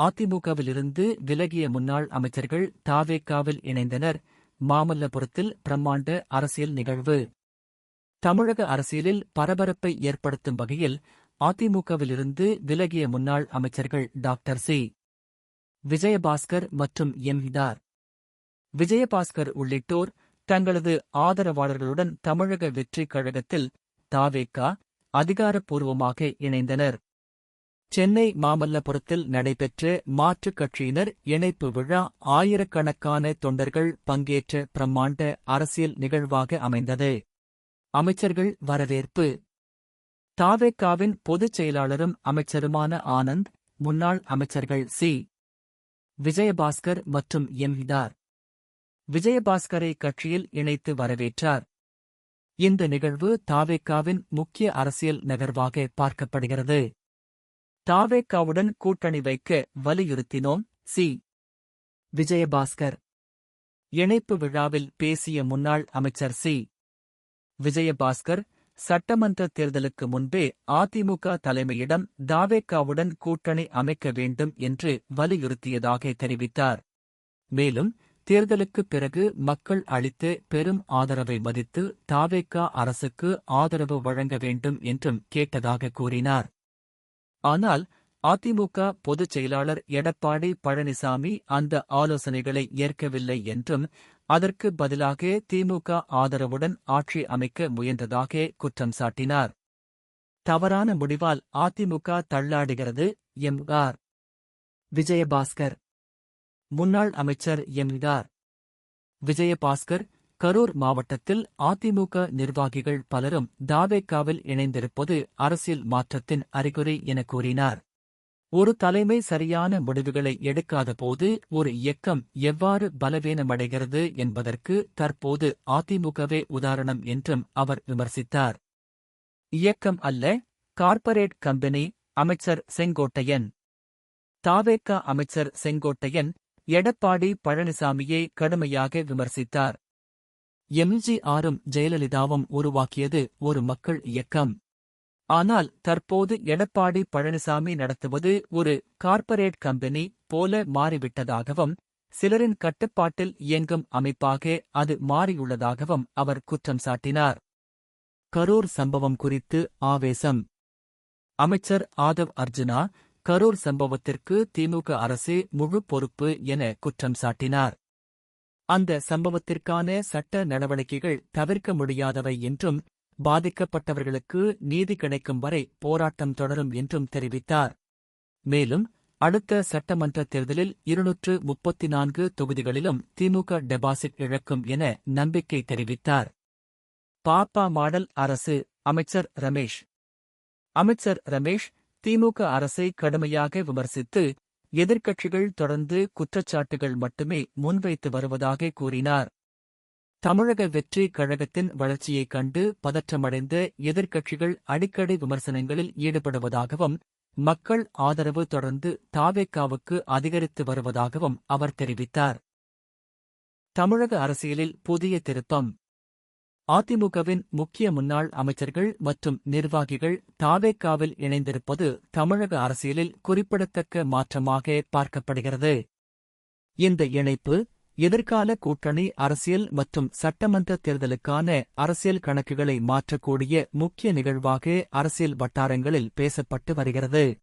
அதிமுகவிலிருந்து விலகிய முன்னாள் அமைச்சர்கள் தவேகாவில் இணைந்தனர். மாமல்லபுரத்தில் பிரம்மாண்ட அரசியல் நிகழ்வு. தமிழக அரசியலில் பரபரப்பை ஏற்படுத்தும் வகையில் அதிமுகவிலிருந்து விலகிய முன்னாள் அமைச்சர்கள் டாக்டர் சி. விஜயபாஸ்கர் மற்றும் எம்.ஆர். விஜயபாஸ்கர் உள்ளிட்டோர் தங்களது ஆதரவாளர்களுடன் தமிழக வெற்றிக் கழகத்தில் தவேகா அதிகாரப்பூர்வமாக இணைந்தனர். சென்னை மாமல்லபுரத்தில் நடைபெற்ற மாற்றுக் கட்சியினர் இணைப்பு விழா ஆயிரக்கணக்கான தொண்டர்கள் பங்கேற்ற பிரம்மாண்ட அரசியல் நிகழ்வாக அமைந்தது. அமைச்சர்கள் வரவேற்பு. தவேகாவின் பொதுச் செயலாளரும் அமைச்சருமான ஆனந்த், முன்னாள் அமைச்சர்கள் சி. விஜயபாஸ்கர் மற்றும் எம்.ஆர். விஜயபாஸ்கரை கட்சியில் இணைத்து வரவேற்றார். இந்த நிகழ்வு தவேகாவின் முக்கிய அரசியல் நகர்வாக பார்க்கப்படுகிறது. தவேகாவுடன் கூட்டணி வைக்க வலியுறுத்தினோம். சி. விஜயபாஸ்கர். இணைப்பு விழாவில் பேசிய முன்னாள் அமைச்சர் சி. விஜயபாஸ்கர், சட்டமன்ற தேர்தலுக்கு முன்பே அதிமுக தலைமையிடம் தவேகாவுடன் கூட்டணி அமைக்க வேண்டும் என்று வலியுறுத்தியதாக தெரிவித்தார். மேலும், தேர்தலுக்குப் பிறகு மக்கள் அளித்த பெரும் ஆதரவை மதித்து தவேகா அரசுக்கு ஆதரவு வழங்க வேண்டும் என்றும் கேட்டதாக கூறினார். ஆனால், அதிமுக பொதுச் செயலாளர் எடப்பாடி பழனிசாமி அந்த ஆலோசனைகளை ஏற்கவில்லை என்றும், அதற்கு பதிலாக திமுக ஆதரவுடன் ஆட்சி அமைக்க முயன்றதாக குற்றம் சாட்டினார். தவறான முடிவால் அதிமுக தள்ளாடுகிறது. எம்.ஆர். விஜயபாஸ்கர். முன்னாள் அமைச்சர் எம்.ஆர். விஜயபாஸ்கர், கரூர் மாவட்டத்தில் அதிமுக நிர்வாகிகள் பலரும் தவேகாவில் இணைந்திருப்பது அரசியல் மாற்றத்தின் அறிகுறி என கூறினார். ஒரு தலைமை சரியான முடிவுகளை எடுக்காதபோது ஒரு இயக்கம் எவ்வாறு பலவீனமடைகிறது என்பதற்கு தற்போது அதிமுகவே உதாரணம் என்றும் அவர் விமர்சித்தார். இயக்கம் அல்ல, கார்ப்பரேட் கம்பெனி. அமைச்சர் செங்கோட்டையன். தவேகா அமைச்சர் செங்கோட்டையன் எடப்பாடி பழனிசாமியை கடுமையாக விமர்சித்தார். எம்.ஜி.ஆரும் ஜெயலலிதாவும் உருவாக்கியது ஒரு மக்கள் இயக்கம். ஆனால் தற்போது எடப்பாடி பழனிசாமி நடத்துவது ஒரு கார்ப்பரேட் கம்பெனி போல மாறிவிட்டதாகவும், சிலரின் கட்டுப்பாட்டில் இயங்கும் அமைப்பாக அது மாறியுள்ளதாகவும் அவர் குற்றம் சாட்டினார். கரூர் சம்பவம் குறித்து ஆவேசம். அமைச்சர் ஆதவ் அர்ஜுனா, கரூர் சம்பவத்திற்கு திமுக அரசே முழு பொறுப்பு என குற்றம் சாட்டினார். அந்த சம்பவத்திற்கான சட்ட நடவடிக்கைகள் தவிர்க்க முடியாதவை என்றும், பாதிக்கப்பட்டவர்களுக்கு நீதி கிடைக்கும் வரை போராட்டம் தொடரும் என்றும் தெரிவித்தார். மேலும், அடுத்த சட்டமன்ற தேர்தலில் 234 தொகுதிகளிலும் திமுக டெபாசிட் இழக்கும் என நம்பிக்கை தெரிவித்தார். பாப்பா மாடல் அரசு. அமைச்சர் ரமேஷ். அமைச்சர் ரமேஷ் திமுக அரசை கடுமையாக விமர்சித்து, எதிர்க்கட்சிகள் தொடர்ந்து குற்றச்சாட்டுகள் மட்டுமே முன்வைத்து வருவதாக கூறினார். தமிழக வெற்றிக் கழகத்தின் வளர்ச்சியைக் கண்டு பதற்றமடைந்த எதிர்க்கட்சிகள் அடிக்கடி விமர்சனங்களில் ஈடுபடுவதாகவும், மக்கள் ஆதரவு தொடர்ந்து தவேகாவுக்கு அதிகரித்து வருவதாகவும் அவர் தெரிவித்தார். தமிழக அரசியலில் புதிய திருப்பம். அதிமுகவின் முக்கிய முன்னாள் அமைச்சர்கள் மற்றும் நிர்வாகிகள் தவேகாவில் இணைந்திருப்பது தமிழக அரசியலில் குறிப்பிடத்தக்க மாற்றமாக பார்க்கப்படுகிறது. இந்த இணைப்பு எதிர்கால கூட்டணி அரசியல் மற்றும் சட்டமன்ற தேர்தலுக்கான அரசியல் கணக்குகளை மாற்றக்கூடிய முக்கிய நிகழ்வாக அரசியல் வட்டாரங்களில் பேசப்பட்டு வருகிறது.